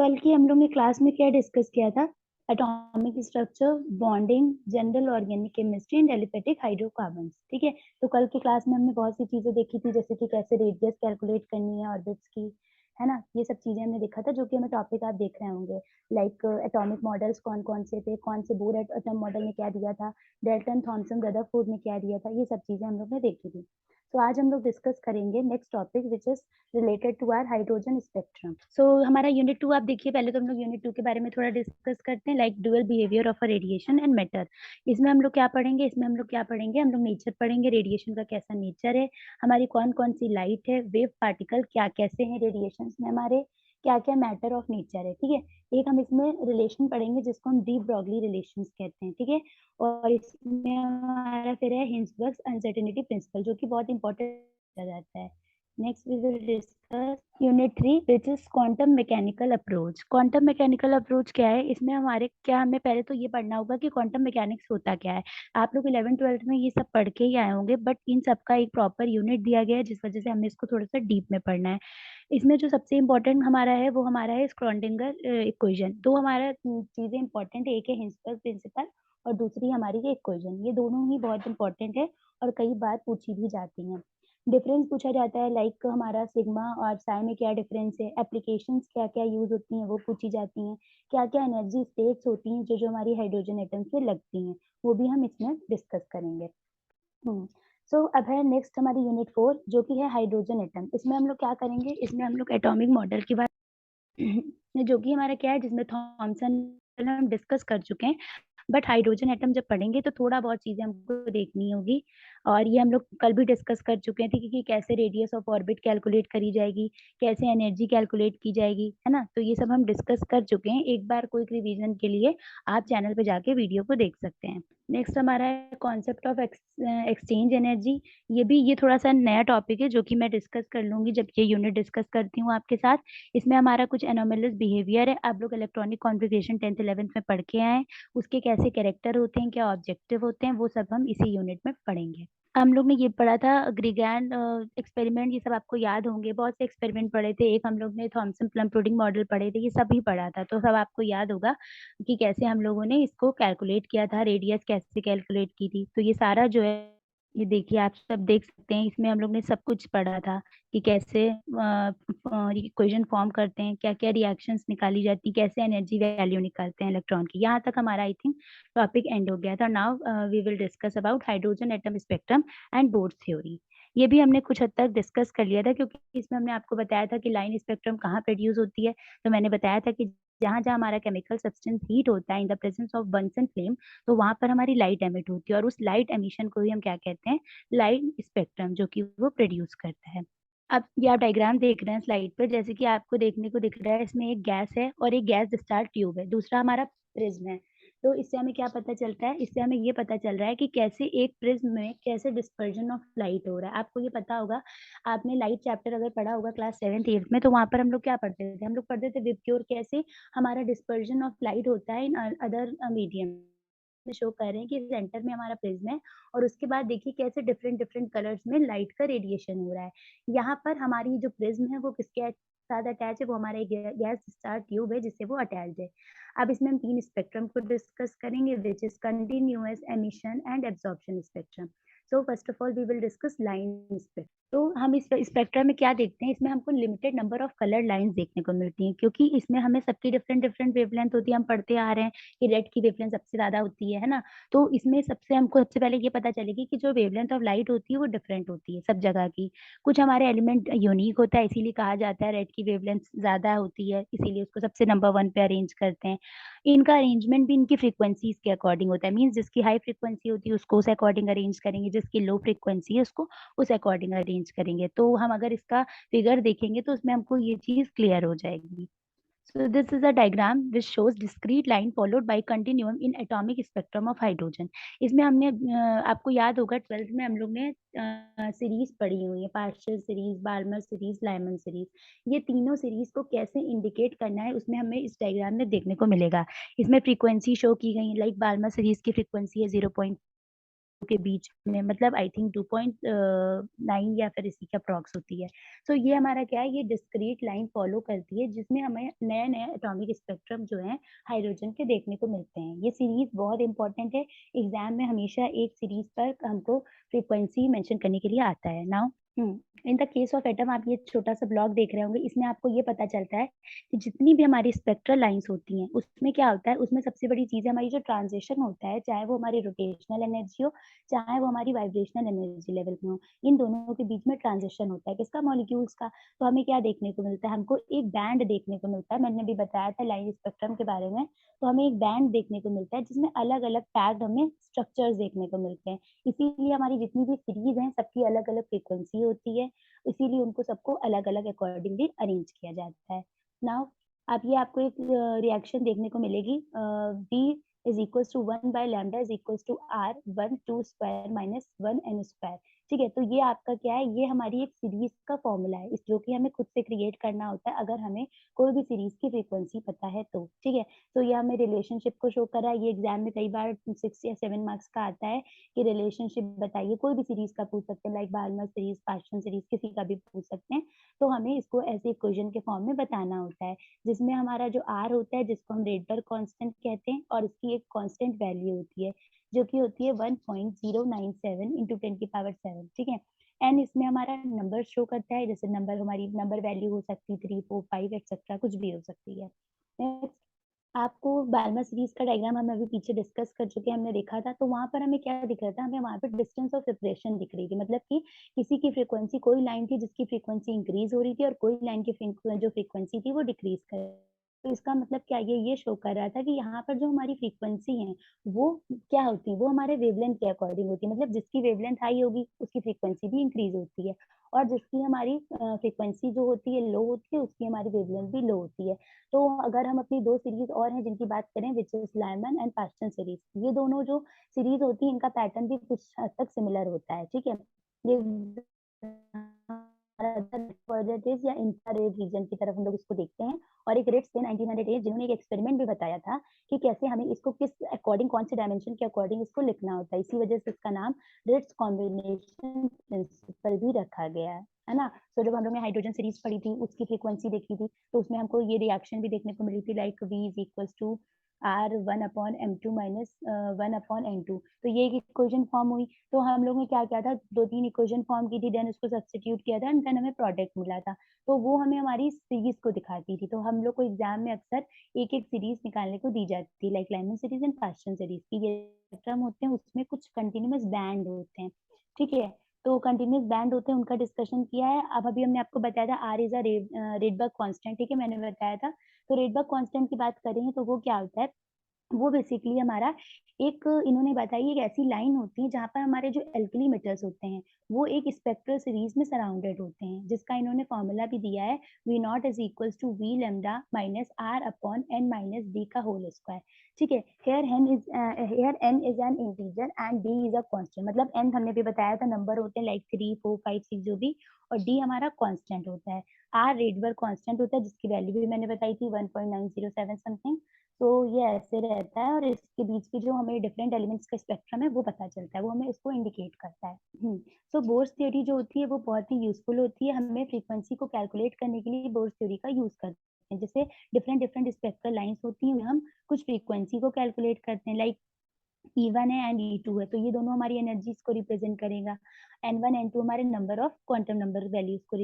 कल की हम लोग ने क्लास में क्या डिस्कस किया था? Atomic structure, bonding, general organic chemistry and aliphatic hydrocarbons, ठीक है? तो कल की क्लास में हमने बहुत सी चीज़ें देखी थी जैसे कि कैसे रेडियस कैलकुलेट करनी है ऑर्बिट्स की, है ना? ये सब चीज़ें हमने देखा था जो कि हमें टॉपिक आप देख रहे होंगे। लाइक एटॉमिक मॉडल्स कौन-कौन से थे, कौन से बोर एटम मॉडल ने क्या दिया था, डाल्टन, थॉम्सन, रदरफोर्ड ने क्या दिया था, ये सब चीज़ें हम लोग ने देखी थी। तो आज हम लोग डिस्कस करेंगे next topic which is related to our hydrogen spectrum. So हमारा यूनिट 2 आप देखिए, पहले तो हम लोग यूनिट 2 के बारे में थोड़ा डिस्कस करते हैं, like dual behaviour of a radiation and matter. इसमें हम लोग क्या पढ़ेंगे? हम लोग नेचर पढ़ेंगे, रेडिएशन का कैसा नेचर है, हमारी कौन-कौन सी लाइट है, वेव पार्टिकल क्या कैसे हैं रेडिएशंस में हमारे, क्या-क्या मैटर ऑफ नेचर है, ठीक है? एक हम इसमें रिलेशन पढ़ेंगे जिसको हम डी ब्रॉगली रिलेशंस कहते हैं, ठीक है? और इसमें हमारा फिर है हिल्सबर्ग्स अनसर्टेनिटी प्रिंसिपल जो कि बहुत इंपॉर्टेंट जाता है। Next we will discuss Unit 3 which is Quantum Mechanical Approach. Quantum Mechanical Approach क्या है? इसमें हमें पहले तो ये पढ़ना होगा कि क्वांटम मैकेनिक्स होता क्या है। आप लोग 11th-12th में ये सब पढ़ के ही आए होंगे बट इन सब का एक प्रॉपर यूनिट दिया गया है जिस वजह से हमें इसको थोड़ा-सा डीप में पढ़ना है। इसमें जो सबसे इम्पोर्टेंट हमारा है वो हमारा है स्क्रॉडिंगर इक्वेशन। 2 हमारा चीज़ें इम्पोर्टेंट है, एक है हिल्सबर्ग प्रिंसिपल और दूसरी हमारी है इक्वेशन। ये दोनों ही बहुत इम्पोर्टेंट है और कई बार पूछी भी जाती हैं। डिफरेंस पूछा जाता है लाइक हमारा सिग्मा और साई में क्या डिफरेंस है, एप्लीकेशंस क्या-क्या यूज़ होती हैं वो पूछी जाती हैं, क्या-क्या एनर्जी स्टेट्स होती हैं जो हमारी हाइड्रोजन एटम्स में लगती हैं, वो भी हम इसमें डिस्कस करेंगे। हुँ, सो अब है नेक्स्ट हमारी यूनिट 4 जो कि है हाइड्रोजन एटम। इसमें हम लोग क्या करेंगे, इसमें हम लोग एटॉमिक मॉडल की बात जो कि हमारा क्या है जिसमें थॉमसन हम डिस्कस कर चुके हैं। बट हाइड्रोजन एटम जब पढ़ेंगे तो थोड़ा बहुत चीज़ें हमको देखनी होगी और ये हम लोग कल भी डिस्कस कर चुके थे कि कैसे रेडियस ऑफ ऑर्बिट कैलकुलेट करी जाएगी, कैसे एनर्जी कैलकुलेट की जाएगी, है ना? तो ये सब हम डिस्कस कर चुके हैं। एक बार क्विक रिवीजन के लिए आप चैनल पे जाके वीडियो को देख सकते हैं। नेक्स्ट हमारा है कॉन्सेप्ट ऑफ एक्सचेंज एनर्जी। ये थोड़ा-सा नया टॉपिक है जो कि मैं डिस्कस कर लूँगी जब ये यूनिट डिस्कस करती हूँ आपके साथ। इसमें हमारा कुछ एनोमलस बिहेवियर है। आप लोग इलेक्ट्रॉनिक कॉन्फ़िगरेशन 10th-11th में पढ़ के आए हैं। उसके कैसे कैरेक्टर होते हैं, क्या ऑब्जेक्टिव होते हैं, वो सब हम इसी यूनिट में पढ़ेंगे। हम लोग ने ये पढ़ा था ग्रीगैन एक्सपेरिमेंट, ये सब आपको याद होंगे, बहुत से एक्सपेरिमेंट पढ़े थे। एक हम लोग ने थॉमसन प्लम पुडिंग मॉडल पढ़े थे, ये सभी पढ़ा था। तो सब आपको याद होगा कि कैसे हम लोगों ने इसको कैलकुलेट किया था, रेडियस कैसे कैलकुलेट की थी। तो ये सारा जो है, ये देखिए आप सब देख सकते हैं, इसमें हम लोग ने सब कुछ पढ़ा था कि कैसे इक्वेशन फॉर्म करते हैं, क्या-क्या रिएक्शंस निकाली जाती हैं, कैसे एनर्जी वैल्यू निकालते हैं इलेक्ट्रॉन की। यहाँ तक हमारा आई थिंक टॉपिक एंड हो गया था। Now we will discuss about hydrogen atom spectrum and Bohr's theory. ये भी हमने कुछ हद तक डिस्कस कर लिया था क्योंकि इसमें हमने आपको बताया था कि लाइन स्पेक्ट्रम कहाँ प्रोड्यूस होती है। तो मैंने बताया था कि जहाँ-जहाँ हमारा केमिकल सब्सटेंस हीट होता है in the presence of Bunsen flame, तो वहाँ पर हमारी लाइट एमिट होती है और उस लाइट एमिशन को ही हम क्या कहते हैं, लाइट स्पेक्ट्रम, जो कि वो प्रोड्यूस करता है। अब ये आप डायग्राम देख रहे हैं स्लाइड पे, जैसे कि आपको देखने को दिख रहा है, इसमें एक गैस है और एक गैस डिस्चार्ज ट्यूब है, दूसरा हमारा प्रिज़्म है। तो इससे हमें क्या पता चलता है, इससे हमें ये पता चल रहा है कि कैसे एक प्रिज़्म में कैसे डिस्पर्जन ऑफ लाइट हो रहा है। आपको ये पता होगा, आपने लाइट चैप्टर अगर पढ़ा होगा क्लास 7th-8th में, तो वहाँ पर हम लोग क्या पढ़ते थे? हम लोग पढ़ते थे विबग्योर कैसे हमारा डिस्पर्जन ऑफ लाइट होता है इन अदर मीडियम। में शो कर रहे हैं कि सेंटर में हमारा प्रिज़्म है और उसके बाद देखिए कैसे डिफरेंट डिफरेंट कलर्स में लाइट का रेडिएशन हो रहा है। यहाँ पर हमारी जो प्रिज़्म है वो किसके साथ अटैच है, वो हमारा एक गैस डिस्चार्ज ट्यूब है जिससे वो अटैच्ड है। अब इसमें हम 3 स्पेक्ट्रम को डिस्कस करेंगे which is continuous emission and absorption spectrum. So first of all we will discuss line spectrum. तो हम इस स्पेक्ट्रम में क्या देखते हैं, इसमें हमको limited number of colour lines देखने को मिलती हैं क्योंकि इसमें हमें सबकी डिफरेंट डिफरेंट वेवलेंथ होती है, हम पढ़ते आ रहे हैं कि रेड की वेवलेंथ सबसे ज़्यादा होती है ना? तो इसमें हमको सबसे पहले ये पता चलेगी कि जो वेवलेंथ ऑफ लाइट होती है वो डिफरेंट होती है सब जगह की। कुछ हमारे एलिमेंट यूनिक होता है इसीलिए कहा जाता है रेड की वेवलेंथ ज़्यादा होती है, इसीलिए उसको सबसे नंबर 1 पे अरेंज करते हैं। इनका अरेंजमेंट भी इनकी फ्रीक्वेंसीज़ के अकॉर्डिंग होता है, मीन्स जिसकी हाई फ्रीक्वेंसी होती है उसको उस अकॉर्डिंग अरेंज करेंगे, जिसकी लो फ्रीक्वेंसी है उसको उस अकॉर्डिंग अरेंज करेंगे। तो हम अगर इसका फिगर देखेंगे तो उसमें हमको ये चीज़ क्लियर हो जाएगी। So this is a diagram which shows discrete line followed by continuum in atomic spectrum of hydrogen. इसमें हमने आपको याद होगा 12th में हम लोग ने सीरीज़ पढ़ी हुई है, partial series, Barmer series, Lyman series. ये तीनों सीरीज़ को कैसे इंडिकेट करना है उसमें हमें इस डायग्राम में देखने को मिलेगा। इसमें फ्रीक्वेंसी शो की गई है, लाइक बार्मर सीरीज़ की फ्रीक्वेंसी है 0.5 के बीच में, मतलब आई थिंक 2.9 या फिर इसी के अप्रॉक्स होती है। तो ये हमारा क्या है, ये डिस्क्रीट लाइन फॉलो करती है जिसमें हमें नए-नए एटॉमिक स्पेक्ट्रम जो हैं हाइड्रोजन के देखने को मिलते हैं। ये सीरीज़ बहुत इम्पोर्टेंट है, एग्ज़ाम में हमेशा एक सीरीज़ पर हमको फ्रीक्वेंसी मेंशन करने के लिए आता है। Now hmm, in the case of atom आप ये छोटा-सा ब्लॉक देख रहे होंगे, इसमें आपको ये पता चलता है कि जितनी भी हमारी स्पेक्ट्रल लाइन्स होती हैं, उसमें क्या होता है, उसमें सबसे बड़ी चीज़ है हमारी जो ट्रांज़िशन होता है, चाहे वो हमारी रोटेशनल एनर्जी हो, चाहे वो हमारी वाइब्रेशनल एनर्जी लेवल में हो, इन दोनों के बीच में ट्रांज़िशन होता है। किसका? मॉलिक्यूल्स का। तो हमें क्या देखने को मिलता है, हमको एक बैंड देखने को मिलता है, मैंने अभी बताया था लाइन स्पेक्ट्रम के बारे में, तो हमें एक बैंड देखने को मिलता है जिसमें अलग-अलग टैग्ड हमें स्ट्रक्चर्स देखने को मिलते हैं। इसीलिए हमारी जितनी भी सीरीज़ हैं, सबकी अलग-अलग फ्रीक्वेंसी होती है, इसीलिए उनको सबको अलग-अलग अकॉर्डिंगली अरेंज किया जाता है। नाउ अब ये आपको एक रिएक्शन देखने को मिलेगी, V is equals to 1 by lambda is equals to R 1 2 square minus 1 n square. ठीक है? तो ये आपका क्या है, ये हमारी एक सीरीज़ का फ़ॉर्मूला है, इस जो कि हमें खुद से क्रिएट करना होता है अगर हमें कोई भी सीरीज़ की फ्रीक्वेंसी पता है तो। ठीक है? तो ये हमें रिलेशनशिप को शो कर रहा है, ये एग्ज़ाम में कई बार 6 या 7 मार्क्स का आता है कि रिलेशनशिप बताइए, कोई भी सीरीज़ का पूछ सकते हैं, like burner series, Paschen series, किसी का भी पूछ सकते हैं। तो हमें इसको ऐसे इक्वेशन के फॉर्म में बताना होता है, जिसमें हमारा जो R होता है, जिसको हम रेडबर्ग कांस्टेंट कहते हैं, और इसकी एक कांस्टेंट वैल्यू होती है, जो कि होती है 1.097 इंटू 10 की पावर 7, ठीक है? एन इसमें हमारा नंबर शो करता है, जैसे नंबर हमारी नंबर वैल्यू हो सकती है 3, 4, 5 एटसेट्रा, कुछ भी हो सकती है। नेक्स्ट आपको बाल्मर सीरीज़ का डायग्राम हम अभी पीछे डिस्कस कर चुके हैं, हमने देखा था, तो वहाँ पर हमें क्या दिख रहा था, हमें वहाँ पे डिस्टेंस ऑफ सेपरेशन दिख रही थी। मतलब कि किसी की फ्रीक्वेंसी, कोई लाइन थी जिसकी फ्रीक्वेंसी इंक्रीज़ हो रही थी और कोई लाइन की जो फ्रीक्वेंसी थी वो डिक्रीज़ कर, तो इसका मतलब क्या, ये शो कर रहा था कि यहाँ पर जो हमारी फ्रीक्वेंसी है, वो क्या होती है, वो हमारे वेवलेंथ के अकॉर्डिंग होती है। मतलब जिसकी वेवलेंथ हाई होगी, उसकी फ्रीक्वेंसी भी इंक्रीज़ होती है, और जिसकी हमारी फ्रीक्वेंसी जो होती है लो होती है, उसकी हमारी वेवलेंथ भी लो होती है। तो अगर हम अपनी 2 सीरीज़ और हैं जिनकी बात करें, which is Lyman and Paschen series, ये दोनों जो सीरीज़ होती है, इनका पैटर्न भी कुछ हद तक सिमिलर होता है, ठीक है? ये पॉज़िटिव या इंफ्रारेड रीजन की तरफ हम लोग इसको देखते हैं, और एक रिट्ज थे 1908 जिन्होंने एक एक्सपेरिमेंट भी बताया था कि कैसे हमें इसको किस अकॉर्डिंग, कौन से डायमेंशन के अकॉर्डिंग इसको लिखना होता है। इसी वजह से इसका नाम रिट्ज कॉम्बिनेशन प्रिंसिपल भी रखा गया है ना? तो जब हम लोग ने हाइड्रोजन सीरीज़ पढ़ी थी, उसकी फ्रीक्वेंसी देखी थी, तो उसमें हमको ये रिएक्शन भी देखने को मिली थी, like V is equals to R 1 upon M2 minus 1 upon N2। तो ये एक इक्वेशन फॉर्म हुई। तो हम लोगों ने क्या किया था, 2-3 इक्वेशन फॉर्म की थी, देन उसको सब्स्टिट्यूट किया था एंड देन हमें प्रोडक्ट मिला था। तो वो हमें हमारी सीरीज़ को दिखाती थी। तो हम लोग को एग्ज़ाम में अक्सर एक-एक सीरीज़ निकालने को दी जाती है, like Lyman series and Paschen series की। ये टर्म होते हैं, उसमें कुछ कंटीन्यूअस बैंड होते हैं, ठीक है? तो कंटीन्यूअस बैंड होते हैं, उनका डिस्कशन किया है। अब अभी हमने आपको बताया था R is a Rydberg constant, ठीक है? मैंने बताया था। तो रेडबर्ग कांस्टेंट की बात करें तो वो क्या होता है, वो बेसिकली हमारा एक, इन्होंने बताई, एक ऐसी लाइन होती है जहाँ पर हमारे जो एल्कली मेटल्स होते हैं, वो एक स्पेक्ट्रल सीरीज़ में सराउंडेड होते हैं, जिसका इन्होंने फ़ॉर्मूला भी दिया है, V not is equals to V lambda minus R upon N minus D का होल स्क्वायर, ठीक है? Here N is an integer and D is a constant. मतलब एन हमने भी बताया था, नंबर होते हैं लाइक 3, 4, 5, 6 जो भी, और डी हमारा कांस्टेंट होता है। आर रेडबर्ग कांस्टेंट होता है, जिसकी वैल्यू भी मैंने बताई थी 1.907 समथिंग। तो ये ऐसे रहता है, और इसके बीच की जो हमें डिफरेंट एलिमेंट्स का स्पेक्ट्रम है वो पता चलता है, वो हमें उसको इंडिकेट करता है। सो बोर्स थ्योरी जो होती है वो बहुत ही यूज़फुल होती है, हमें फ्रीक्वेंसी को कैलकुलेट करने के लिए बोर्स थ्योरी का यूज़ करते हैं। जैसे डिफरेंट डिफरेंट स्पेक्ट्रल लाइन्स होती हैं, उनमें हम कुछ फ्रीक्वेंसी को कैलकुलेट करते हैं, लाइक E1 है एंड E2 है, तो ये दोनों हमारी एनर्जीज़ को रिप्रेज़ेंट करेगा। N1, N2 हमारे number of quantum number values को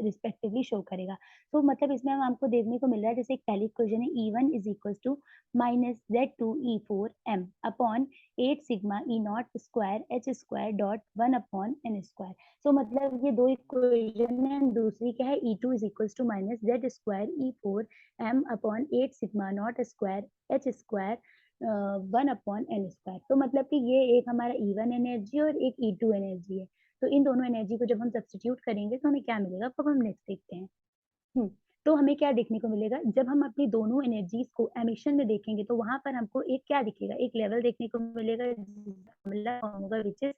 रिस्पेक्टिवली शो करेगा। तो मतलब इसमें हम आपको देखने को मिल रहा है, जैसे एक पहली इक्वेशन है, E1 is equals to minus Z2 E4 M upon 8 sigma E not square H square dot 1 upon N square. तो मतलब ये 2 इक्वेशन है, दूसरी क्या है, E2 is equals to minus Z square E4 M upon 8 sigma not square H square 1 upon N square. तो मतलब कि ये एक हमारा E1 एनर्जी और एक E2 एनर्जी है। तो इन दोनों एनर्जी को जब हम सब्स्टिट्यूट करेंगे तो हमें क्या मिलेगा, अब हम नेक्स्ट देखते हैं। हुँ। तो हमें क्या देखने को मिलेगा, जब हम अपनी दोनों एनर्जीज को एमिशन में देखेंगे तो वहां पर हमको एक क्या दिखेगा, एक लेवल देखने को मिलेगा फॉर्मूला होगा which is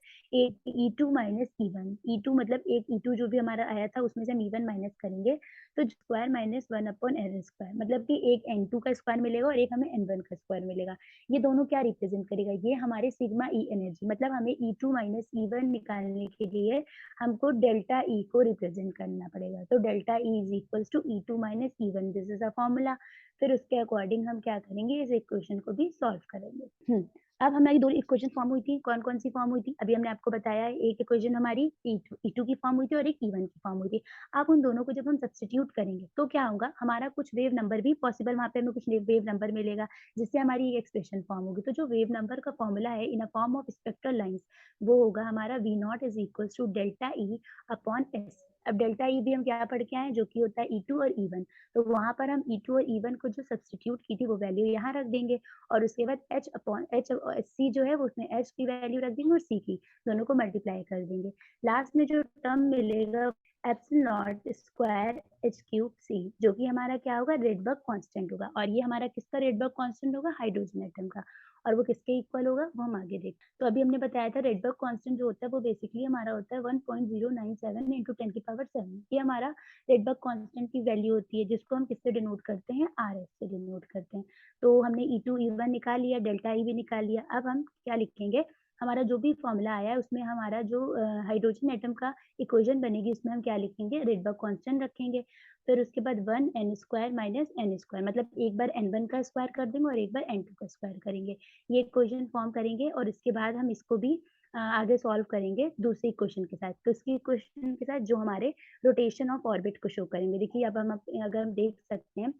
E2 minus E1। E2 मतलब एक E2 जो भी हमारा आया था उसमें से हम E1 माइनस करेंगे तो square minus 1 upon N square, मतलब कि एक N2 का स्क्वायर मिलेगा और एक हमें N1 का स्क्वायर मिलेगा। ये दोनों क्या रिप्रेजेंट करेगा, ये हमारे सिग्मा ई एनर्जी, मतलब हमें E2 माइनस E1 निकालने के लिए हमको डेल्टा ई को रिप्रेजेंट करना पड़ेगा। तो delta E is equals to E2 minus E1, this is a formula. फिर उसके अकॉर्डिंग हम क्या करेंगे, इस इक्वेशन को भी सॉल्व करेंगे। अब हमारी दो इक्वेशन फॉर्म हुई थी, कौन कौन सी फॉर्म हुई थी, अभी हमने आपको बताया है। एक इक्वेशन हमारी E2 की फॉर्म हुई थी और एक E1 की फॉर्म हुई थी। आप उन दोनों को जब हम सब्स्टिट्यूट करेंगे तो क्या होगा, हमारा कुछ वेव नंबर भी पॉसिबल, वहां पे हमें कुछ वेव नंबर मिलेगा जिससे हमारी ये एक्सप्रेशन फॉर्म होगी। तो जो वेव नंबर का फॉर्मूला है in a form of spectral lines, वो होगा हमारा V naught is equal to delta E upon s. अब डेल्टा ई भी हम क्या पढ़ के आए, जो कि होता है E2 और E1। तो वहां पर हम E2 और E1 को जो सब्स्टिट्यूट की थी वो वैल्यू यहाँ रख देंगे और उसके बाद H अपॉन H C जो है वो उसमें H की वैल्यू रख देंगे और C की, दोनों को मल्टीप्लाई कर देंगे। लास्ट में जो टर्म मिलेगा epsilon not square H cube C, जो कि हमारा क्या होगा, रेडबर्ग कांस्टेंट होगा। और ये हमारा किसका रेडबर्ग कांस्टेंट होगा, हाइड्रोजन एटम का। और वो किसके इक्वल होगा वो हम आगे देख। तो अभी हमने बताया था रेडबर्ग कांस्टेंट जो होता है वो बेसिकली हमारा होता है 1.097 इंटू 10⁻⁷। ये हमारा रेडबर्ग कांस्टेंट की वैल्यू होती है, जिसको हम किससे डिनोट करते हैं, RS से डिनोट करते हैं। तो हमने E2 E1 निकाल लिया, डेल्टा ई भी निकाल लिया। अब हम क्या लिखेंगे, हमारा जो भी फॉर्मूला आया है उसमें हमारा जो हाइड्रोजन एटम का इक्वेशन बनेगी उसमें हम क्या लिखेंगे, रेडबर्ग कांस्टेंट रखेंगे। फिर उसके बाद 1 n square minus N square, मतलब एक बार N1 का स्क्वायर कर देंगे और एक बार N2 का स्क्वायर करेंगे। ये इक्वेशन फॉर्म करेंगे और इसके बाद हम इसको भी आगे सॉल्व करेंगे दूसरे इक्वेशन के साथ। तो इसकी इक्वेशन के साथ जो हमारे रोटेशन ऑफ ऑर्बिट को शो करेंगे। देखिए अब हम अगर हम देख सकते हैं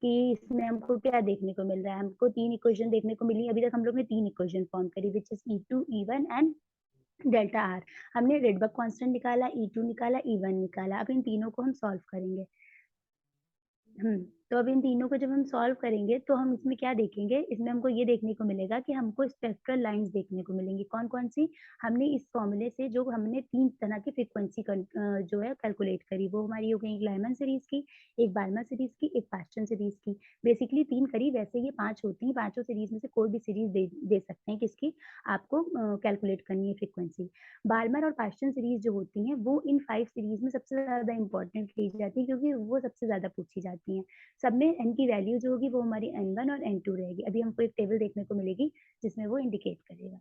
कि इसमें हमको क्या देखने को मिल रहा है, हमको तीन इक्वेशन देखने को मिली। अभी तक हम लोग ने तीन इक्वेशन फॉर्म करी which is E2 E1 and delta R. हमने रेडबर्ग कांस्टेंट निकाला, E2 निकाला, E1 निकाला। अब इन तीनों को हम सॉल्व करेंगे। तो अब इन तीनों को जब हम सॉल्व करेंगे तो हम इसमें क्या देखेंगे, इसमें हमको ये देखने को मिलेगा कि हमको स्पेक्ट्रल लाइंस देखने को मिलेंगी। कौन कौन सी, हमने इस फॉर्मूले से जो हमने तीन तरह की फ्रीक्वेंसी जो है कैलकुलेट करी, वो हमारी हो गई, एक लाइमन सीरीज की, एक बार्मा सीरीज की, एक पास्टन सीरीज की। बेसिकली तीन करी, वैसे ये पांच होती हैं। पांचों सीरीज में से कोई भी सीरीज दे सकते हैं किसकी, आपको कैलकुलेट करनी है फ्रीक्वेंसी। बार्मर और पास्टन सीरीज जो होती हैं वो इन 5 सीरीज में सबसे ज्यादा इंपॉर्टेंट ली जाती है, क्योंकि वो सबसे ज्यादा पूछी जाती हैं। सब में n की वैल्यू जो होगी वो हमारी N1 और N2 रहेगी। अभी हमको एक टेबल देखने को मिलेगी जिसमें वो इंडिकेट करेगा।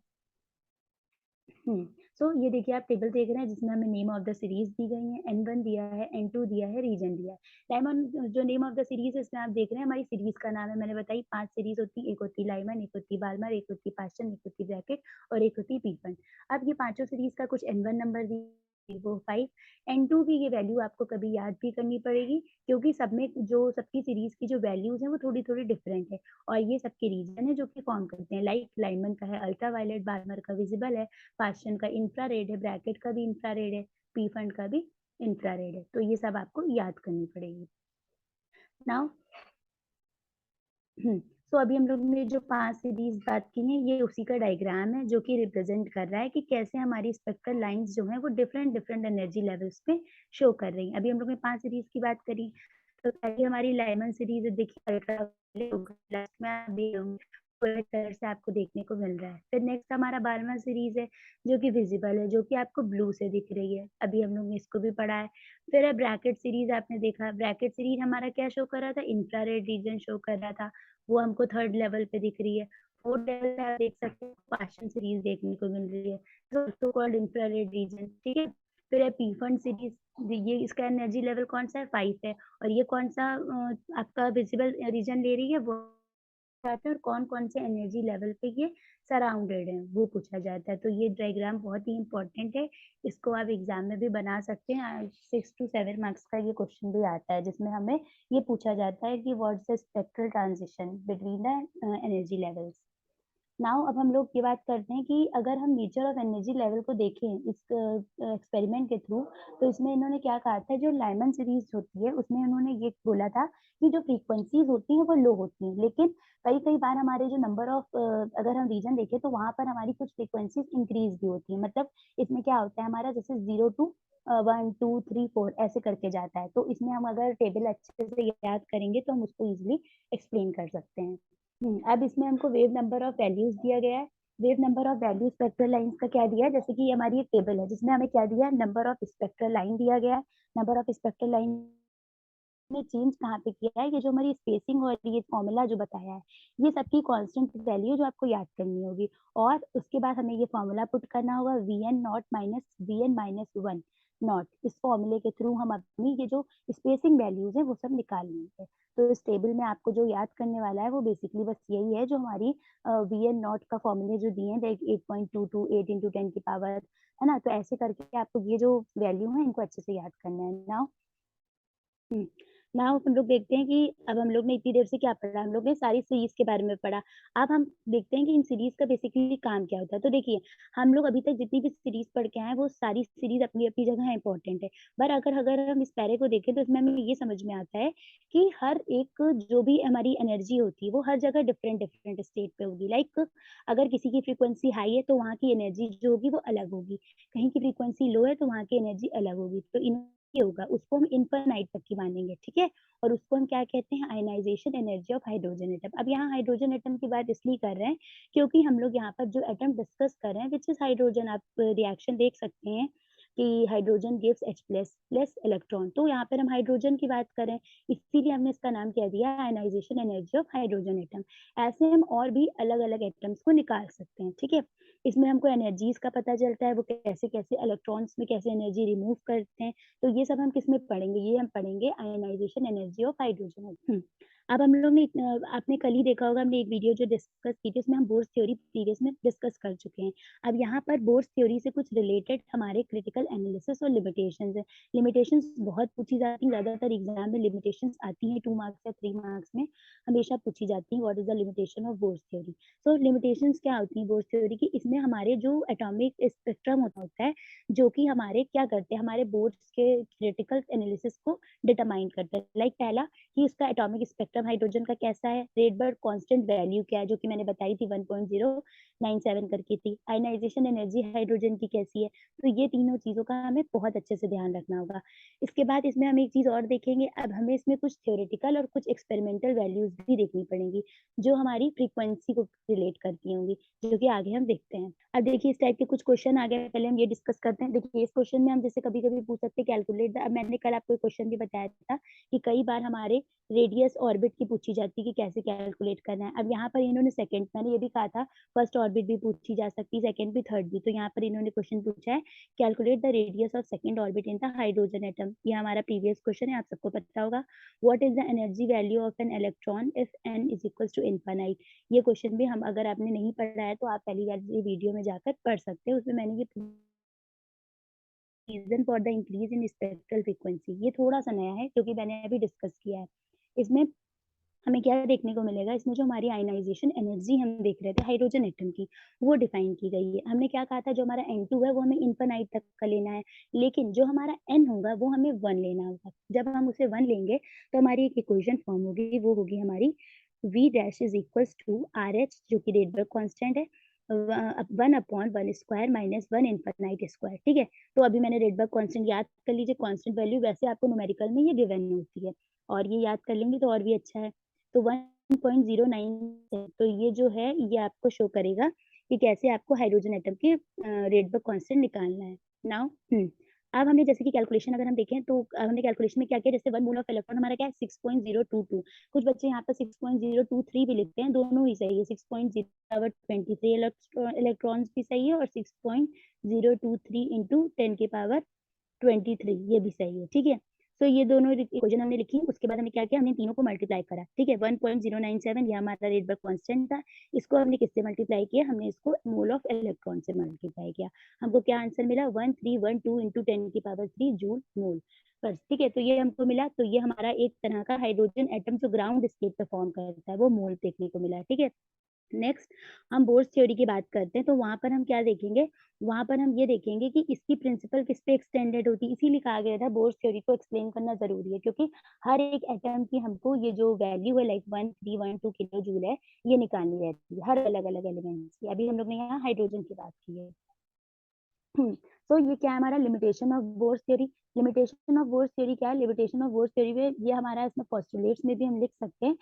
सो ये देखिए आप टेबल देख रहे हैं जिसमें हमें नेम ऑफ द सीरीज दी गई है, N1 दिया है, N2 दिया है, रीजन दिया है। लाइमन जो नेम ऑफ द सीरीज है इसमें आप देख रहे हैं हमारी सीरीज का नाम है, मैंने बताई 5 सीरीज होती, एक होती लाइमन, एक होती बार्मर, एक होती पास्टन, एक होती ब्रैकेट और एक होती पीपन। अब ये पांचों सीरीज का कुछ N1 नंबर दी, वो 5। N2 की ये वैल्यू आपको कभी याद भी करनी पड़ेगी, क्योंकि सब में जो सबकी सीरीज की जो वैल्यूज हैं वो थोड़ी थोड़ी डिफरेंट है और ये सबके रीजन है जो कि फॉर्म करते हैं। लाइक लाइमन का है अल्ट्रावायलेट, बार्मर का विजिबल है, पास्टन का इंफ्रारेड है, ब्रैकेट का भी इंफ्रारेड है, पी फंड का भी इंफ्रारेड है। तो ये सब आपको याद करनी पड़ेगी। नाउ तो अभी हम लोग ने जो 5 सीरीज बात की है ये उसी का डायग्राम है जो कि रिप्रेजेंट कर रहा है कि कैसे हमारी स्पेक्ट्रल लाइंस जो है वो डिफरेंट डिफरेंट एनर्जी लेवल्स पे शो कर रही हैं। अभी हम लोग ने 5 सीरीज की बात करी, तो पहले हमारी लाइमन सीरीज है, देखिए अल्ट्रा में आप देख कलर से आपको देखने को मिल रहा है। फिर नेक्स्ट हमारा बारहवां सीरीज है जो कि विजिबल है, जो कि आपको ब्लू से दिख रही है, अभी हम लोग ने इसको भी पढ़ा है। फिर है ब्रैकेट सीरीज, आपने देखा ब्रैकेट सीरीज हमारा क्या शो कर रहा था, इंफ्रारेड रीजन शो कर रहा था, वो हमको थर्ड लेवल पे दिख रही है। फोर्थ लेवल पे आप देख सकते हैं पास्टन सीरीज देखने को मिल रही है, तो कॉल्ड इंफ्रारेड रीजन, ठीक है। फिर है पीफंड सीरीज, ये इसका एनर्जी लेवल कौन सा है, 5 है। और ये कौन सा आपका विजिबल रीजन ले रही है, वो जाता है और कौन कौन से एनर्जी लेवल पे ये सराउंडेड है वो पूछा जाता है। तो ये डायग्राम बहुत ही इंपॉर्टेंट है, इसको आप एग्जाम में भी बना सकते हैं। 6 to 7 मार्क्स का ये क्वेश्चन भी आता है जिसमें हमें ये पूछा जाता है कि what is the spectral transition between the energy levels. Now अब हम लोग ये बात करते हैं कि अगर हम नेचर ऑफ एनर्जी लेवल को देखें इस एक्सपेरिमेंट के थ्रू, तो इसमें इन्होंने क्या कहा था, जो लाइमन सीरीज होती है उसमें उन्होंने ये बोला था कि जो फ्रीक्वेंसीज होती हैं वो लो होती हैं, लेकिन कई कई बार हमारे जो नंबर ऑफ अगर हम रीजन देखें तो वहां पर हमारी कुछ फ्रीक्वेंसीज इंक्रीज भी होती है। मतलब इसमें क्या होता है हमारा, जैसे 0 to 1 2 3 4 ऐसे करके जाता है। तो इसमें हम अगर टेबल अच्छे से याद करेंगे तो हम उसको ईज़िली एक्सप्लेन कर सकते हैं। अब इसमें हमको वेव नंबर ऑफ वैल्यूज़ दिया गया है। Wave number of value spectral lines का क्या दिया है, जैसे कि ये हमारी एक टेबल है जिसमें हमें क्या दिया है, नंबर ऑफ स्पेक्ट्रल लाइन दिया गया है। नंबर ऑफ स्पेक्ट्रल लाइन ने चेंज कहाँ पे किया है, ये जो हमारी स्पेसिंग और ये फॉर्मूला जो बताया है, ये सबकी कांस्टेंट वैल्यू जो आपको याद करनी होगी और उसके बाद हमें ये फॉर्मूला पुट करना होगा Vn not minus Vn minus 1 not. इस फॉर्मूले के थ्रू हम अपनी ये जो स्पेसिंग वैल्यूज़ है वो सब निकाल लेंगे। तो इस टेबल में आपको जो याद करने वाला है वो बेसिकली बस यही है, जो हमारी Vn नॉट का फॉर्मूले जो दिए हैं लाइक 8.22 8 इंटू 10 की पावर, है ना? तो ऐसे करके आपको ये जो वैल्यू है इनको अच्छे से याद करना है। नाउ हुँ। नाउ हम लोग देखते हैं कि अब हम लोग ने इतनी देर से क्या पढ़ा, हम लोग ने सारी सीरीज़ के बारे में पढ़ा। अब हम देखते हैं कि इन सीरीज़ का बेसिकली काम क्या होता है। तो देखिए, हम लोग अभी तक जितनी भी सीरीज़ पढ़ के आए हैं, वो सारी सीरीज़ अपनी-अपनी जगह इम्पोर्टेंट है। पर अगर अगर हम इस पैरे को देखें, तो इसमें हमें ये समझ में आता है कि हर एक जो भी हमारी एनर्जी होती है, वो हर जगह डिफरेंट-डिफरेंट स्टेट पे होगी। लाइक अगर किसी की फ्रीक्वेंसी हाई है, तो वहाँ की एनर्जी जो होगी वो अलग होगी। कहीं की फ्रीक्वेंसी लो है, तो वहाँ की एनर्जी अलग होगी। तो इन ये होगा, उसको हम इनफाइनाइट तक की मानेंगे, ठीक है? और उसको हम क्या कहते हैं, आयनाइज़ेशन एनर्जी ऑफ हाइड्रोजन एटम। अब यहाँ हाइड्रोजन एटम की बात इसलिए कर रहे हैं, क्योंकि हम लोग यहाँ पर जो एटम डिस्कस कर रहे हैं व्हिच इज़ हाइड्रोजन। आप रिएक्शन देख सकते हैं कि hydrogen gives H plus plus electron. तो यहाँ पर हम हाइड्रोजन की बात कर रहे हैं, इसीलिए हमने इसका नाम क्या दिया है, आयनाइज़ेशन एनर्जी ऑफ हाइड्रोजन एटम। ऐसे हम और भी अलग-अलग एटम्स को निकाल सकते हैं, ठीक है? इसमें हमको एनर्जीज़ का पता चलता है, वो कैसे-कैसे इलेक्ट्रॉन्स में कैसे एनर्जी रिमूव करते हैं। तो ये सब हम किसमें पढ़ेंगे? ये हम पढ़ेंगे आयनाइज़ेशन एनर्जी ऑफ हाइड्रोजन में। अब हम लोग ने आपने कल ही देखा होगा, हमने एक वीडियो जो डिस्कस की थी उसमें हम बोर्स थ्योरी प्रीवियस में डिस्कस कर चुके हैं। अब यहाँ पर बोर्स थ्योरी से कुछ रिलेटेड हमारे क्रिटिकल एनालिसिस और लिमिटेशंस हैं। लिमिटेशंस बहुत पूछी जाती हैं, ज़्यादातर एग्ज़ाम में लिमिटेशंस आती हैं 2 मार्क्स या 3 मार्क्स में, हमेशा पूछी जाती हैं, what is the limitation of bourse theory? तो लिमिटेशंस क्या होती हैं बोर्स थ्योरी की? इसमें हमारे जो एटॉमिक स्पेक्ट्रम होता है, जो कि हमारे क्या करते हैं, हमारे बोर्ड्स के क्रिटिकल एनालिसिस को डिटरमाइन करते हैं। लाइक पहला कि उसका एटॉमिक स्पेक्ट्रम हाइड्रोजन का कैसा है, रेडबर्ग कांस्टेंट वैल्यू क्या है, जो कि मैंने बताई थी 1.097 करके थी। आयनाइजेशन एनर्जी हाइड्रोजन की कैसी है, तो ये तीनों चीज़ों का हमें बहुत अच्छे से ध्यान रखना होगा। इसके बाद इसमें हम एक चीज़ और देखेंगे, अब हमें इसमें कुछ थ्योरेटिकल और कुछ एक्सपेरिमेंटल वैल्यूज़ भी देखनी पड़ेंगी, जो हमारी फ्रीक्वेंसी को रिलेट करती होंगी, जो कि आगे हम देखते हैं। अब देखिए इस टाइप के कुछ क्वेश्चन आ गए, पहले हम ये डिस्कस करते हैं। देखिए इस क्वेश्चन में हम जैसे कभी-कभी पूछ सकते हैं कैलकुलेट द, अब मैंने कल आपको एक क्वेश्चन भी बताया था कि कई बार हमारे रेडियस ऑर्बिट की पूछी जाती है कि कैसे कैलकुलेट करना है। अब यहाँ पर इन्होंने सेकंड, मैंने ये भी कहा था फर्स्ट ऑर्बिट भी पूछी जा सकती है, सेकंड भी, थर्ड भी। तो यहाँ पर इन्होंने क्वेश्चन पूछा है calculate the radius of second orbit in the hydrogen atom. ये हमारा प्रीवियस क्वेश्चन है, आप सबको पता होगा। What is the energy value of an electron if n is equals to infinite. ये क्वेश्चन भी हम, अगर आपने नहीं पढ़ा है तो आप पहली वाली वीडियो में जाकर पढ़ सकते हैं। उसमें मैंने ये reason for the increase in spectral frequency, ये थोड़ा-सा नया है क्योंकि मैंने अभी डिस्कस किया है। इसमें हमें क्या देखने को मिलेगा, इसमें जो हमारी आयनाइज़ेशन एनर्जी हम देख रहे थे हाइड्रोजन एटम की, वो डिफाइन की गई है। हमने क्या कहा था, जो हमारा N2 है वो हमें इनफिनिट तक का लेना है, लेकिन जो हमारा N होगा वो हमें 1 लेना होगा। जब हम उसे 1 लेंगे तो हमारी एक इक्वेशन फॉर्म होगी, वो होगी हमारी V dash is equals to RH, जो कि रेडबर्ग कांस्टेंट है, 1 upon 1 square minus 1 infinite square, ठीक है? तो अभी मैंने रेडबर्ग कांस्टेंट याद कर लीजिए, कांस्टेंट वैल्यू वैसे आपको न्यूमेरिकल में ये गिवन होती है और ये याद कर लेंगे तो और भी अच्छा है। तो 1.09 है, तो ये जो है ये आपको शो करेगा कि कैसे आपको हाइड्रोजन एटम के रेडबर्ग कांस्टेंट निकालना है। नाउ अब हमने जैसे कि कैलकुलेशन अगर हम देखें तो हमने कैलकुलेशन में क्या किया, जैसे 1 मोल ऑफ इलेक्ट्रॉन हमारा क्या है 6.022, कुछ बच्चे यहाँ पर 6.023 भी लिखते हैं, दोनों ही सही है। 6.023 इलेक्ट्रॉन्स भी सही है और 6.023 इंटू 10 की पावर 23 ये भी सही है, ठीक है? तो ये दोनों इक्वेशन हमने लिखी, उसके बाद हमने क्या किया, हमने तीनों को मल्टीप्लाई करा, ठीक है? 1.097 ये हमारा रेडबर्ग कांस्टेंट था, इसको हमने किससे मल्टीप्लाई किया, हमने इसको मोल ऑफ इलेक्ट्रॉन से मल्टीप्लाई किया। हमको क्या आंसर मिला, 1312 इंटू 10 की पावर 3 जूल मोल बस, ठीक है? तो ये हमको मिला, तो ये हमारा एक तरह का हाइड्रोजन एटम जो ग्राउंड स्टेट पे फॉर्म करता है, वो मोल देखने को मिला, ठीक है? नेक्स्ट हम बोर्स थ्योरी की बात करते हैं, तो वहाँ पर हम क्या देखेंगे, वहाँ पर हम ये देखेंगे कि इसकी प्रिंसिपल किस पे एक्सटेंडेड होती है, इसीलिए कहा गया था बोर्स थ्योरी को एक्सप्लेन करना ज़रूरी है, क्योंकि हर एक एटम की हमको ये जो वैल्यू है लाइक 1312 किलो जूल है, ये निकालनी रहती है, हर अलग-अलग एलिमेंट्स की। अभी हम लोग ने यहाँ हाइड्रोजन की बात की है। तो ये क्या है हमारा limitation of bourse theory. Limitation of bourse theory क्या है? लिमिटेशन ऑफ बोर्स थ्योरी में ये हमारा इसमें पोस्टुलेट्स में भी हम लिख सकते हैं,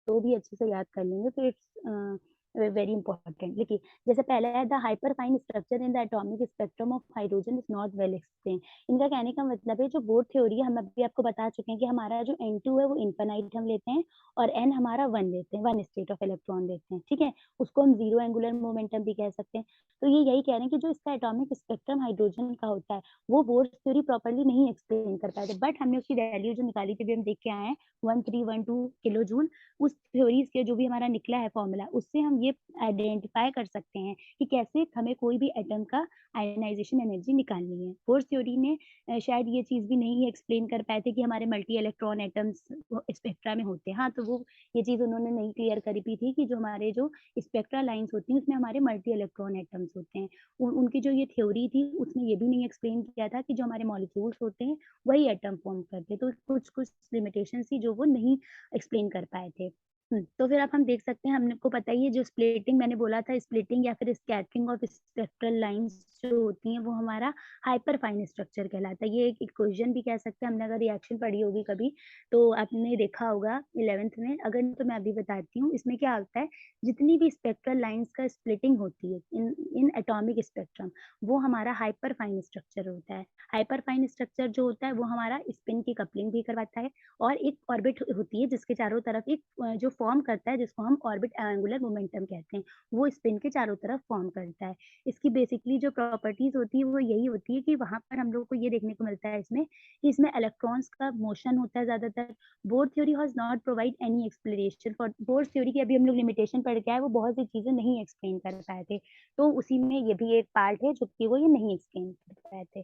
तो भी अच्छे से याद कर लेंगे, तो इट्स वेरी इंपॉर्टेंट। देखिए, जैसे पहला है the hyper fine structure in the atomic spectrum of hydrogen is not well explain. इनका कहने का मतलब है जो बोर थ्योरी है, हम अभी आपको बता चुके हैं कि हमारा जो N2 है वो इनफिनाइट हम लेते हैं और N हमारा 1 लेते हैं, 1 स्टेट ऑफ इलेक्ट्रॉन लेते हैं, ठीक है? उसको हम ज़ीरो एंगुलर मोमेंटम भी कह सकते हैं। तो ये यही कह रहे हैं कि जो इसका एटॉमिक स्पेक्ट्रम हाइड्रोजन का होता है, वो बोर थ्योरी प्रॉपर्ली नहीं एक्सप्लेन कर पाए थे, बट हमने उसकी वैल्यू जो निकाली थी, अभी हम देख के आए हैं 1312 किलो जूल। उस थ्योरीज के जो भी हमारा निकला है फॉर्मूला, उससे हम ये आइडेंटिफाई कर सकते हैं कि कैसे हमें कोई भी एटम का आयनाइजेशन एनर्जी निकालनी है। बोर्स थ्योरी ने शायद ये चीज़ भी नहीं एक्सप्लेन कर पाए थे कि हमारे मल्टी इलेक्ट्रॉन एटम्स स्पेक्ट्रा में होते हैं। हाँ, तो वो ये चीज़ उन्होंने नहीं क्लियर करी भी थी कि जो हमारे जो स्पेक्ट्रा लाइन्स होती हैं, उसमें हमारे मल्टी इलेक्ट्रॉन एटम्स होते हैं। उनकी जो ये थ्योरी थी, उसने ये भी नहीं एक्सप्लेन किया था कि जो हमारे मॉलिक्यूल्स होते हैं, वही एटम फॉर्म करते हैं। तो कुछ-कुछ लिमिटेशंस थी जो वो नहीं एक्सप्लेन कर पाए थे। तो फिर अब हम देख सकते हैं, हमने को पता ही है जो स्प्लिटिंग मैंने बोला था, स्प्लिटिंग या फिर स्कैटरिंग ऑफ स्पेक्ट्रल लाइन्स जो होती हैं, वो हमारा हाइपर फाइन स्ट्रक्चर कहलाता है। ये एक इक्वेशन भी कह सकते हैं, हमने अगर रिएक्शन पढ़ी होगी कभी, तो आपने देखा होगा 11th में, अगर नहीं तो मैं अभी बताती हूँ। इसमें क्या होता है, जितनी भी स्पेक्ट्रल लाइन्स का स्प्लिटिंग होती है इन इन एटॉमिक स्पेक्ट्रम, वो हमारा हाइपर फाइन स्ट्रक्चर होता है। हाइपर फाइन स्ट्रक्चर जो होता है, वो हमारा स्पिन की कपलिंग भी करवाता है और एक ऑर्बिट होती है जिसके चारों तरफ एक जो फॉर्म करता है, जिसको हम ऑर्बिट एंगुलर मोमेंटम कहते हैं, वो स्पिन के चारों तरफ फॉर्म करता है। इसकी बेसिकली जो प्रॉपर्टीज होती है वो यही होती है कि वहाँ पर हम लोग को ये देखने को मिलता है इसमें कि इसमें इलेक्ट्रॉन्स का मोशन होता है ज़्यादातर। Bore theory has not provide any explanation for bore theory की, अभी हम लोग लिमिटेशन पढ़ के आए, वो बहुत सी चीज़ें नहीं एक्सप्लेन कर पाए थे। तो उसी में ये भी एक पार्ट है जो कि वो ये नहीं एक्सप्लेन कर पाए थे।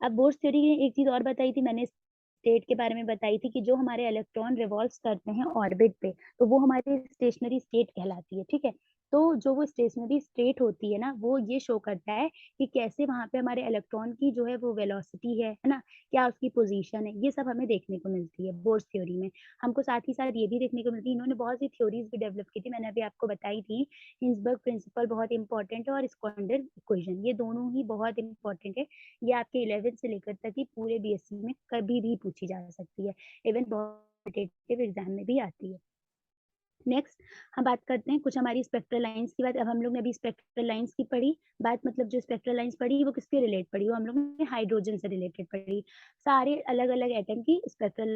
अब बोर्स थ्योरी ने एक चीज़ और बताई थी, मैंने स्टेट के बारे में बताई थी कि जो हमारे इलेक्ट्रॉन रिवॉल्व्स करते हैं ऑर्बिट पे, तो वो हमारी स्टेशनरी स्टेट कहलाती है, ठीक है? तो जो वो स्टेशनरी स्टेट होती है ना, वो ये शो करता है कि कैसे वहाँ पे हमारे इलेक्ट्रॉन की जो है वो वेलोसिटी है ना? क्या उसकी पोज़ीशन है, ये सब हमें देखने को मिलती है बोर्स थ्योरी में। हमको साथ ही साथ ये भी देखने को मिलती है, इन्होंने बहुत सी थ्योरीज़ भी डेवलप की थी, मैंने अभी आपको बताई थी। हिल्सबर्ग प्रिंसिपल बहुत इम्पोर्टेंट है और स्कॉन्डर इक्वेशन, ये दोनों ही बहुत इम्पोर्टेंट है। ये आपके 11th से लेकर तक ही पूरे बीएससी में कभी भी पूछी जा सकती है। इवन बहुत कॉम्पिटिटिव एग्ज़ाम में भी आती है। नेक्स्ट हम बात करते हैं कुछ हमारी स्पेक्ट्रल लाइन्स की बात। अब हम लोग ने अभी स्पेक्ट्रल लाइन्स की पढ़ी, बात मतलब जो स्पेक्ट्रल लाइन्स पढ़ी वो किसके रिलेट पढ़ी? वो हम लोग ने हाइड्रोजन से रिलेटेड पढ़ी। सारे अलग-अलग एटम की स्पेक्ट्रल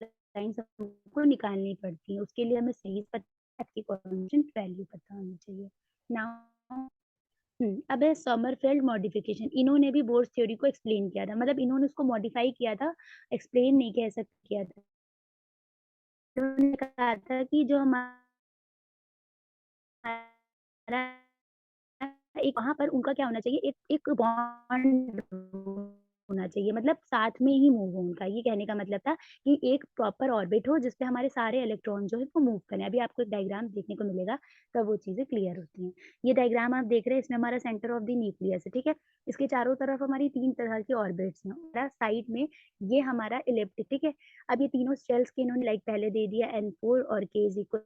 लाइन्स हमको निकालनी पड़ती हैं। उसके लिए हमें सही पता की कांस्टेंट वैल्यू पता होनी चाहिए। नाउ अब है समरफेल्ड मॉडिफिकेशन, इन्होंने भी बोर्स थ्योरी को एक्सप्लेन किया था, मतलब इन्होंने उसको मॉडिफाई किया था, एक्सप्लेन नहीं कह सक किया था। उन्होंने कहा था कि जो हमारा एक वहाँ पर उनका क्या होना चाहिए, एक एक बॉन्ड होना चाहिए, मतलब साथ में ही मूव हो उनका, ये कहने का मतलब था कि एक प्रॉपर ऑर्बिट हो जिसपे हमारे सारे इलेक्ट्रॉन जो है वो मूव करें। अभी आपको एक डायग्राम देखने को मिलेगा, तब वो चीज़ें क्लियर होती हैं। ये डायग्राम आप देख रहे हैं, इसमें हमारा सेंटर ऑफ द न्यूक्लियस है, ठीक है? इसके चारों तरफ हमारी 3 तरह की ऑर्बिट्स हैं और साइड में ये हमारा इलिप्टिक, ठीक है? अब ये तीनों शेल्स के इन्होंने लाइक पहले दे दिया N4 और K इज़ इक्वल,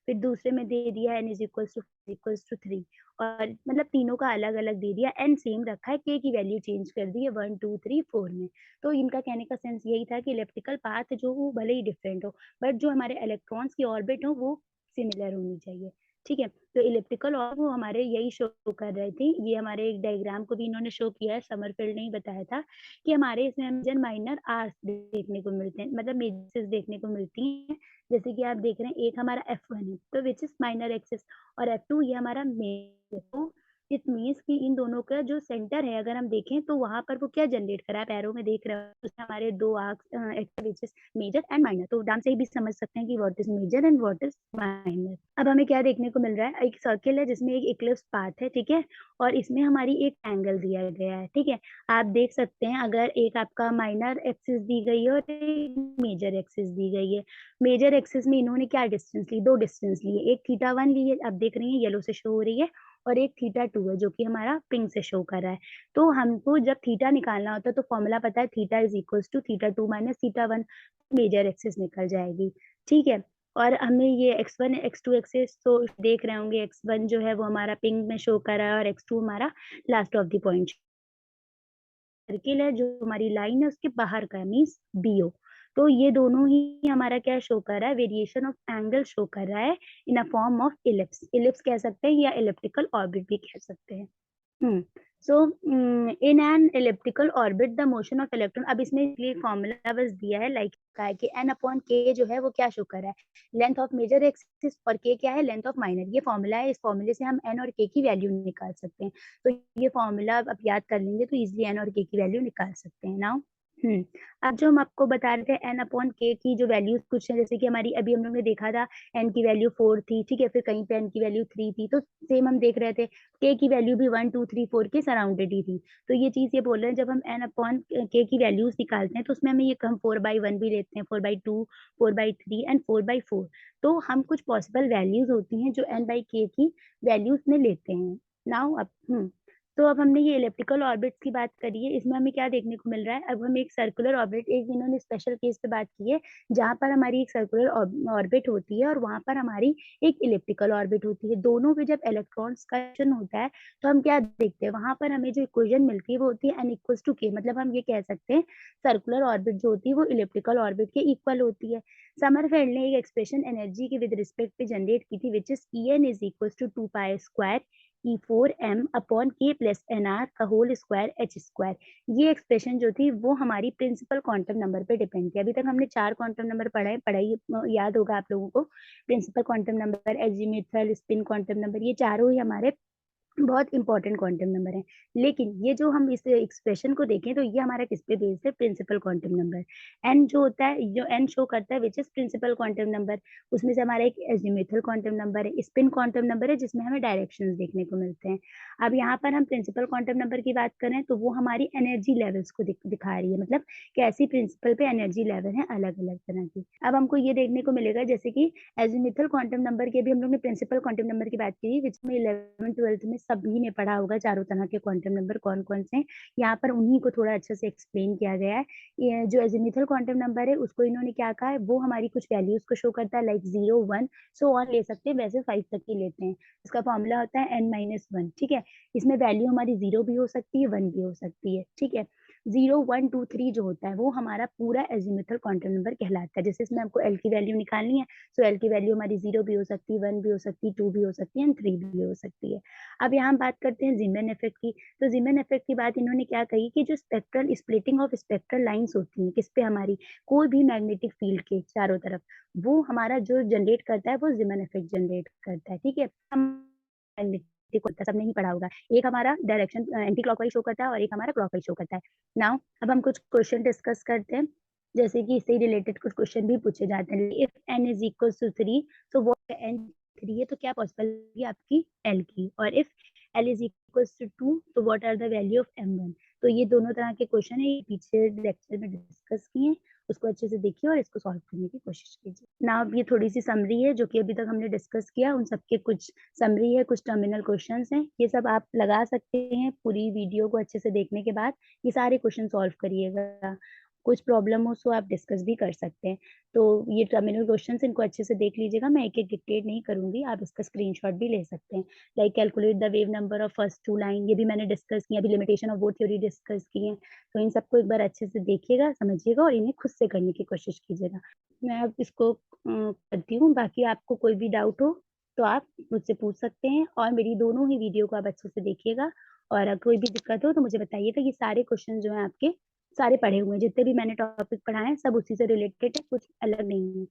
फिर दूसरे में दे दिया n इक्वल्स टू 3 और मतलब तीनों का अलग-अलग दे दिया, n सेम रखा है, k की वैल्यू चेंज कर दी है 1, 2, 3, 4 में। तो इनका कहने का सेंस यही था कि इलिप्टिकल पाथ जो हो भले ही डिफरेंट हो, बट जो हमारे इलेक्ट्रॉन्स की ऑर्बिट हो वो सिमिलर होनी चाहिए, ठीक है? तो इलिप्टिकल और वो हमारे यही शो कर रहे थे, ये हमारे एक डायग्राम को भी इन्होंने शो किया है, समरफील्ड ने ही बताया था कि हमारे इसमें मेजर माइनर आर्क्स देखने को मिलते हैं, मतलब मेजर्स देखने को मिलती हैं। जैसे कि आप देख रहे हैं एक हमारा F1 है, तो व्हिच इज़ माइनर एक्सिस और F2 ये हमारा मेजर, तो इट मीन्स कि इन दोनों का जो सेंटर है अगर हम देखें तो वहाँ पर वो क्या जनरेट कर रहा है, आप एरो में देख रहे हो उसमें हमारे 2 arcs axis which is major and minor, तो नाम से ही भी समझ सकते हैं कि what is major and what is minor. अब हमें क्या देखने को मिल रहा है, एक सर्किल है जिसमें एक इक्लिप्स पाथ है, ठीक है? और इसमें हमारी एक एंगल दिया गया है, ठीक है? आप देख सकते हैं अगर एक आपका माइनर एक्सिस दी गई है और एक मेजर एक्सिस दी गई है। मेजर एक्सिस में इन्होंने क्या डिस्टेंस ली, 2 डिस्टेंस लिए, एक थीटा 1 ली है, आप देख रही हैं येलो से शो हो रही है और एक थीटा 2 है जो कि हमारा पिंक से शो कर रहा है। तो हमको जब थीटा निकालना होता है तो फॉर्मूला पता है, theta is equals to theta 2 minus theta 1, major axis निकल जाएगी, ठीक है? और हमें ये x1, x2, x तो देख रहे होंगे x1 जो है वो हमारा पिंक में शो कर रहा है और x2 हमारा last of the point circle है जो हमारी लाइन है उसके बाहर का मीन्स BO। तो ये दोनों ही हमारा क्या शो कर रहा है, वेरिएशन ऑफ एंगल शो कर रहा है in a form of ellipse. Ellipse कह सकते हैं या इलिप्टिकल ऑर्बिट भी कह सकते हैं। हुँ। So in an elliptical orbit the motion of electron, अब इसमें ये फॉर्मूला बस दिया है लाइक का है कि n अपॉन k जो है वो क्या शो कर रहा है, लेंथ ऑफ मेजर एक्सिस और k क्या है, लेंथ ऑफ माइनर। ये फॉर्मूला है, इस फॉर्मूले से हम n और k की वैल्यू निकाल सकते हैं। तो ये फॉर्मूला आप याद कर लेंगे तो इज़िली n और k की वैल्यू निकाल सकते हैं नाउ। हुँ। अब जो हम आपको बता रहे थे n अपॉन k की जो वैल्यूज़ कुछ है, जैसे कि हमारी अभी हम लोग ने देखा था n की वैल्यू 4 थी, ठीक है? फिर कहीं पे n की वैल्यू 3 थी, तो सेम हम देख रहे थे k की वैल्यू भी 1, 2, 3, 4 के सराउंडेड ही थी। तो ये चीज़ ये बोल रहे हैं जब हम n अपॉन k की वैल्यूज़ निकालते हैं तो उसमें हमें ये हम 4/1 भी लेते हैं, 4/2, 4/3 एंड 4/4। तो हम कुछ पॉसिबल वैल्यूज़ होती हैं जो n/k की वैल्यूज़ में लेते हैं। नाउ अब तो अब हमने ये इलिप्टिकल ऑर्बिट्स की बात करी है, इसमें हमें क्या देखने को मिल रहा है, अब हम एक सर्कुलर ऑर्बिट, एक इन्होंने स्पेशल केस पे बात की है, जहाँ पर हमारी एक सर्कुलर ऑर्बिट होती है और वहाँ पर हमारी एक इलिप्टिकल ऑर्बिट होती है। दोनों में जब इलेक्ट्रॉन्स का एक्शन होता है, तो हम क्या देखते हैं, वहाँ पर हमें जो इक्वेशन मिलती है वो होती है n इक्वल्स टू k, मतलब हम ये कह सकते हैं सर्कुलर ऑर्बिट जो होती है वो इलिप्टिकल ऑर्बिट के इक्वल होती है। समरफेल्ड ने एक एक्सप्रेशन एनर्जी के विद रिस्पेक्ट पे जनरेट की थी which is En is equals to 2 pi square E4m upon k plus nr का होल स्क्वायर h स्क्वायर। ये एक्सप्रेशन जो थी वो हमारी प्रिंसिपल क्वांटम नंबर पे डिपेंड थी। अभी तक हमने 4 क्वांटम नंबर पढ़ाई याद होगा आप लोगों को। Principal quantum number, azimuthal, spin quantum number, ये चारों ही हमारे बहुत इंपॉर्टेंट क्वांटम नंबर है। लेकिन ये जो हम इस एक्सप्रेशन को देखें तो ये हमारा किस पे बेस्ड है, प्रिंसिपल क्वांटम नंबर। एन जो होता है, जो एन शो करता है which is principal quantum number, उसमें से हमारा एक अज़ीमुथल क्वांटम नंबर है, स्पिन क्वांटम नंबर है जिसमें हमें डायरेक्शंस देखने को मिलते हैं। अब यहाँ पर हम प्रिंसिपल क्वांटम नंबर की बात करें तो वो हमारी एनर्जी लेवल्स को दिखा रही है, मतलब कैसी प्रिंसिपल पे एनर्जी लेवल है अलग-अलग तरह की। अब हमको ये देखने को मिलेगा जैसे कि एज़ीमुथल क्वांटम नंबर के भी हम लोग ने प्रिंसिपल क्वांटम नंबर की बात की, विच में 11th-12th में सभी ने पढ़ा होगा चारों तरह के क्वांटम नंबर कौन-कौन से हैं। यहाँ पर उन्हीं को थोड़ा अच्छे से एक्सप्लेन किया गया है। ये जो एज़ीमुथल क्वांटम नंबर है उसको इन्होंने क्या कहा है, वो हमारी कुछ वैल्यूज़ को शो करता है लाइक 0, 1 सो ऑन ले सकते हैं, वैसे 5 तक की लेते हैं। इसका फॉर्मूला होता है n-1, ठीक है? इसमें वैल्यू हमारी 0 भी हो सकती है, 1 भी हो सकती है, ठीक है? 0, 1, 2, 3 जो होता है वो हमारा पूरा एज़ीमुथल क्वांटम नंबर कहलाता है। जैसे इसमें हमको L की वैल्यू निकालनी है, सो L की वैल्यू हमारी 0 भी हो सकती है, 1 भी हो सकती है, 2 भी हो सकती है एंड 3 भी हो सकती है। अब यहाँ हम बात करते हैं ज़ीमैन इफ़ेक्ट की। तो ज़ीमैन इफ़ेक्ट की बात इन्होंने क्या कही कि जो spectral splitting of spectral lines होती हैं, किस पे हमारी कोई भी मैग्नेटिक फील्ड के चारों तरफ, वो हमारा जो जनरेट करता है वो ज़ीमैन इफ़ेक्ट जनरेट करता है, ठीक है? हम मैग्नेटिक होता है, सबने ही पढ़ा होगा। एक हमारा डायरेक्शन एंटी क्लॉकवाइज़ शो करता है और एक हमारा क्लॉकवाइज़ शो करता है। नाउ अब हम कुछ क्वेश्चन डिस्कस करते हैं। जैसे कि इससे रिलेटेड कुछ क्वेश्चन भी पूछे जाते हैं। If n is equals to 3 तो व्हाट n 3 है तो क्या पॉसिबल होगी आपकी L की, और if L is equals to 2 तो what are the value of M1। तो ये दोनों तरह के क्वेश्चन है, ये पीछे लेक्चर में डिस्कस किए हैं। उसको अच्छे से देखिए और इसको सॉल्व करने की कोशिश कीजिए। नाउ अब ये थोड़ी-सी समरी है जो कि अभी तक हमने डिस्कस किया, उन सबके कुछ समरी है, कुछ टर्मिनल क्वेश्चन्स हैं। ये सब आप लगा सकते हैं पूरी वीडियो को अच्छे से देखने के बाद। ये सारे क्वेश्चन सॉल्व करिएगा। कुछ प्रॉब्लम हो सो आप डिस्कस भी कर सकते हैं। तो ये टर्मिनल क्वेश्चन्स इनको अच्छे से देख लीजिएगा, मैं एक-एक डिक्टेट नहीं करूँगी, आप इसका स्क्रीनशॉट भी ले सकते हैं। Like calculate the wave number of first 2 line, ये भी मैंने डिस्कस किया, अभी लिमिटेशन ऑफ वो थ्योरी डिस्कस की है। तो इन सबको एक बार अच्छे से देखिएगा, समझिएगा और इन्हें खुद से करने की कोशिश कीजिएगा। मैं अब इसको करती हूँ, बाकी आपको कोई भी डाउट हो तो आप मुझसे पूछ सकते हैं और मेरी दोनों ही वीडियो को आप अच्छे से देखिएगा और अगर कोई भी दिक्कत हो तो मुझे बताइएगा। ये सारे क्वेश्चन जो हैं आपके सारे पढ़े हुए हैं, जितने भी मैंने टॉपिक पढ़ाए हैं सब उसी से रिलेटेड है, कुछ अलग नहीं है।